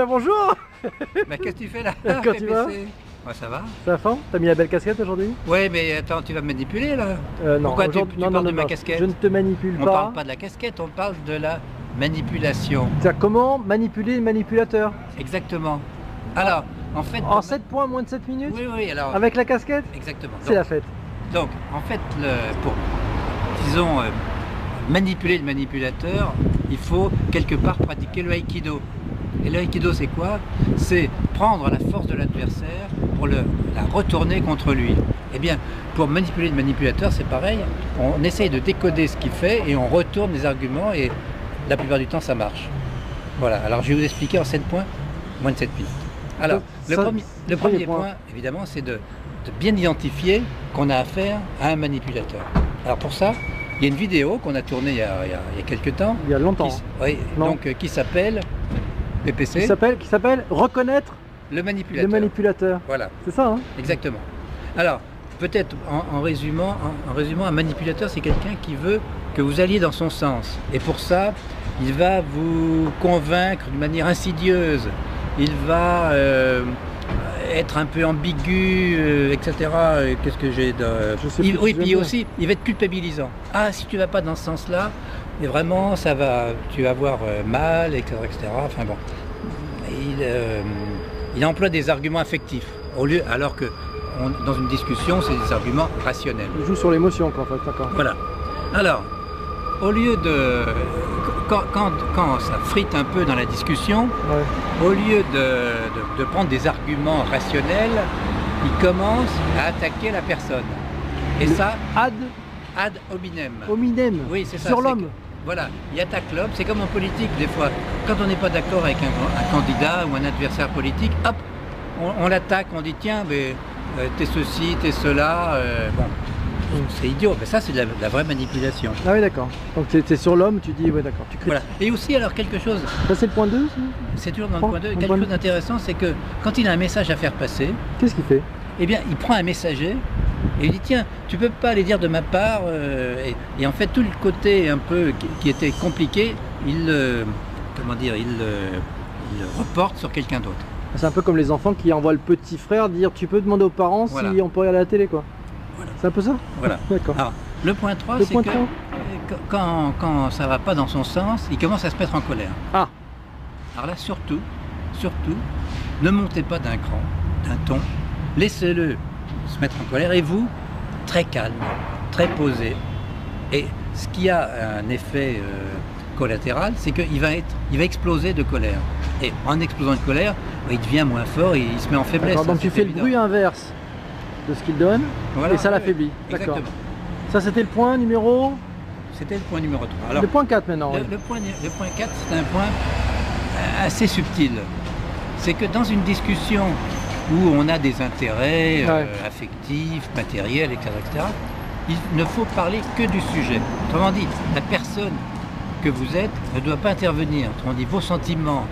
Bonjour. Mais qu'est-ce que tu fais là, Quand tu vas? PPC? Ouais, ça va? Ça va fort? T'as mis la belle casquette aujourd'hui? Ouais, mais attends, tu vas me manipuler là? Non. Pourquoi tu aujourd'hui- parles de ma casquette? Je ne te manipule On pas. parle pas de la casquette, on parle de la manipulation. C'est-à-dire comment manipuler le manipulateur? Exactement. Alors, en fait... En 7 points, moins de 7 minutes? Oui, alors... Avec la casquette? Exactement. C'est la fête. Donc, en fait, pour, disons, manipuler le manipulateur, il faut quelque part pratiquer le Aikido. Et le Aikido, c'est quoi? C'est prendre la force de l'adversaire pour la retourner contre lui. Eh bien, pour manipuler le manipulateur, c'est pareil. On essaye de décoder ce qu'il fait et on retourne les arguments et la plupart du temps, ça marche. Voilà, alors je vais vous expliquer en 7 points, moins de 7 minutes. Alors, le premier point, évidemment, c'est de bien identifier qu'on a affaire à un manipulateur. Alors pour ça, il y a une vidéo qu'on a tournée il y a quelques temps. Il y a longtemps. Qui s'appelle PPC. Qui s'appelle Reconnaître le manipulateur. le manipulateur. Voilà. C'est ça, hein? Exactement. Alors, peut-être en résumant, un manipulateur, c'est quelqu'un qui veut que vous alliez dans son sens. Et pour ça, il va vous convaincre d'une manière insidieuse. Il va être un peu ambigu, etc. Qu'est-ce que j'ai de... Oui, puis aussi, il va être culpabilisant. Ah, si tu vas pas dans ce sens-là, et vraiment, tu vas avoir mal, etc., etc. Enfin bon, il emploie des arguments affectifs, alors que dans une discussion, c'est des arguments rationnels. Il joue sur l'émotion, en fait, d'accord. Voilà. Alors, au lieu de... Quand ça frite un peu dans la discussion, au lieu de prendre des arguments rationnels, il commence à attaquer la personne. Et ça... Ad hominem. Hominem. Oui, c'est ça. Sur l'homme. Voilà, il attaque l'homme. C'est comme en politique, des fois. Quand on n'est pas d'accord avec un candidat ou un adversaire politique, hop, on l'attaque, on dit tiens, mais t'es ceci, t'es cela. Bon, c'est idiot. Mais ça, c'est de la vraie manipulation. Ah oui, d'accord. Donc t'es sur l'homme, tu dis, ouais, d'accord. Tu critiques. Voilà. Et aussi, alors, quelque chose... Ça, c'est le point 2, c'est toujours dans le point 2. Quelque chose d'intéressant, c'est que quand il a un message à faire passer... Qu'est-ce qu'il fait? Eh bien, il prend un messager et il dit tiens, tu peux pas aller dire de ma part, et en fait tout le côté un peu qui était compliqué, il le reporte sur quelqu'un d'autre. C'est un peu comme les enfants qui envoient le petit frère dire tu peux demander aux parents si on peut regarder la télé, quoi. Voilà. C'est un peu ça? Voilà. D'accord. Alors, le point 3, c'est que quand ça va pas dans son sens, il commence à se mettre en colère. Ah. Alors là, surtout, ne montez pas d'un cran, d'un ton, laissez-le se mettre en colère et vous, très calme, très posé. Et ce qui a un effet collatéral, c'est qu'il va exploser de colère. Et en explosant de colère, il devient moins fort et il se met en faiblesse. Donc tu fais le bruit inverse de ce qu'il donne, voilà, et ça l'affaiblit. D'accord. Ça, c'était le point numéro... C'était le point numéro 3. Alors, le point 4 maintenant. Le point 4, c'est un point assez subtil. C'est que dans une discussion où on a des intérêts affectifs, matériels, etc., il ne faut parler que du sujet. Autrement dit, la personne que vous êtes ne doit pas intervenir. Autrement dit, vos sentiments,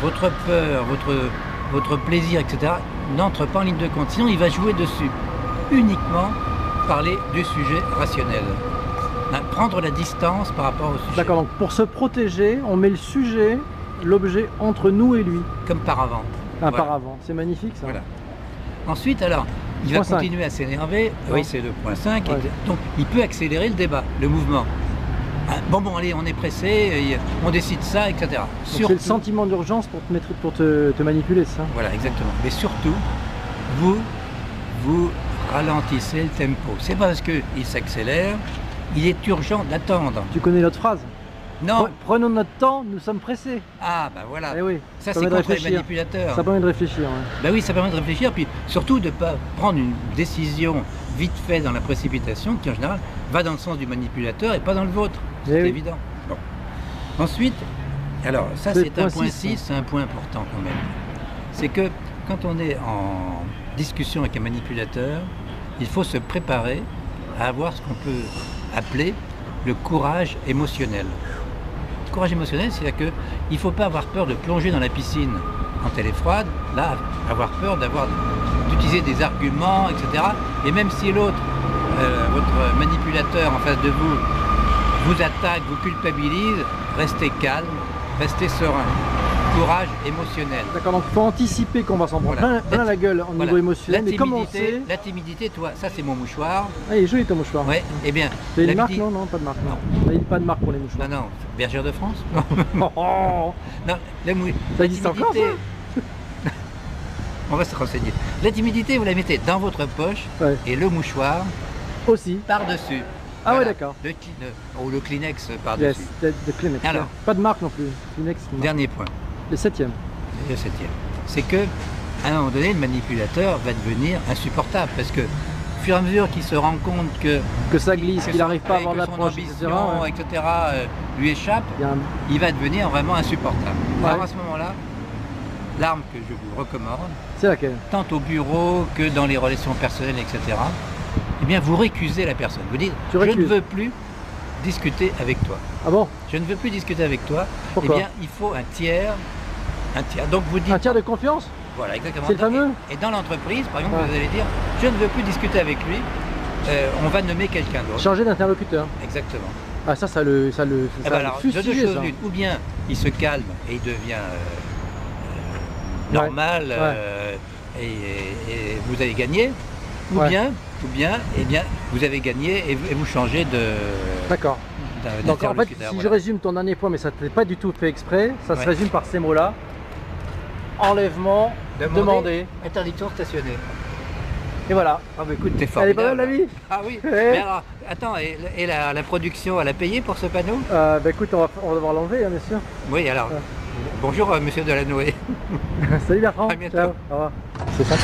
votre peur, votre plaisir, etc., n'entrent pas en ligne de compte. Sinon, il va jouer dessus. Uniquement parler du sujet rationnel. Prendre la distance par rapport au sujet. D'accord, donc pour se protéger, on met le sujet, l'objet entre nous et lui. Comme par avant. Voilà. Par avant, c'est magnifique ça. Voilà. Ensuite, alors, il va continuer à s'énerver. Oui, c'est le point 5. Ouais. Donc, il peut accélérer le débat, le mouvement. Bon, allez, on est pressé, on décide ça, etc. C'est le sentiment d'urgence pour te manipuler, ça. Voilà, exactement. Mais surtout, vous ralentissez le tempo. C'est pas parce qu'il s'accélère, il est urgent d'attendre. Tu connais l'autre phrase? Non. Prenons notre temps, nous sommes pressés. Ah, bah voilà. Eh oui, ça, c'est contre les manipulateurs. Ça permet de réfléchir. Ouais. Bah oui, ça permet de réfléchir, puis surtout de ne pas prendre une décision vite fait dans la précipitation, qui en général va dans le sens du manipulateur et pas dans le vôtre. C'est évident. Bon. Ensuite, alors ça c'est un point 6, c'est un point important quand même. C'est que quand on est en discussion avec un manipulateur, il faut se préparer à avoir ce qu'on peut appeler le courage émotionnel. Le courage émotionnel, c'est-à-dire qu'il ne faut pas avoir peur de plonger dans la piscine quand elle est froide, là, avoir peur d'utiliser des arguments, etc. Et même si l'autre, votre manipulateur en face de vous attaque, vous culpabilise, restez calme, restez serein. courage émotionnel. D'accord, donc il faut anticiper qu'on va s'en prendre plein la gueule au niveau émotionnel, mais comment on sait... La timidité, toi, ça c'est mon mouchoir. Ah, il est joli ton mouchoir. Ouais, eh bien... C'est une marque? Non, pas de marque. Non. Pas de marque pour les mouchoirs. Non, Bergère de France. Non, ça existe encore, ça? On va se renseigner. La timidité, vous la mettez dans votre poche et le mouchoir aussi par-dessus. Ah ouais, d'accord. Ou le Kleenex par-dessus. Yes, de Kleenex. Alors, pas de marque non plus. Kleenex, dernier point. Le 7e. Le 7e. C'est que, à un moment donné, le manipulateur va devenir insupportable parce que, au fur et à mesure qu'il se rend compte que ça glisse, qu'il n'arrive pas à avoir d'approche, etc., lui échappe, il va devenir vraiment insupportable. Alors à ce moment-là, l'arme que je vous recommande, c'est laquelle? Tant au bureau que dans les relations personnelles, etc., eh bien vous récusez la personne. Vous dites, je ne veux plus discuter avec toi. Ah bon? Je ne veux plus discuter avec toi. Pourquoi? Eh bien, il faut un tiers. Donc vous dites... Un tiers de confiance? Voilà, exactement. C'est le fameux? Et dans l'entreprise, par exemple, vous allez dire, je ne veux plus discuter avec lui, on va nommer quelqu'un d'autre. Changer d'interlocuteur. Exactement. Ah ça le de deux choses l'une. Ou bien il se calme et il devient normal et vous avez gagné, ou bien eh bien vous avez gagné et vous changez de... D'accord. Donc en fait, si je résume ton dernier point, mais ça ne t'est pas du tout fait exprès, ça se résume par ces mots-là. Enlèvement, demander, interdiction de stationner. Et voilà. Ah bah écoute, t'es formidable. Elle est pas mal la vie. Ah oui. Mais alors, attends, et la production, elle a payé pour ce panneau? Bah écoute, on va devoir l'enlever, hein, bien sûr. Oui, alors, bonjour monsieur Delanoë. Salut Bertrand. À bientôt. Ciao. Au revoir. C'est sympa.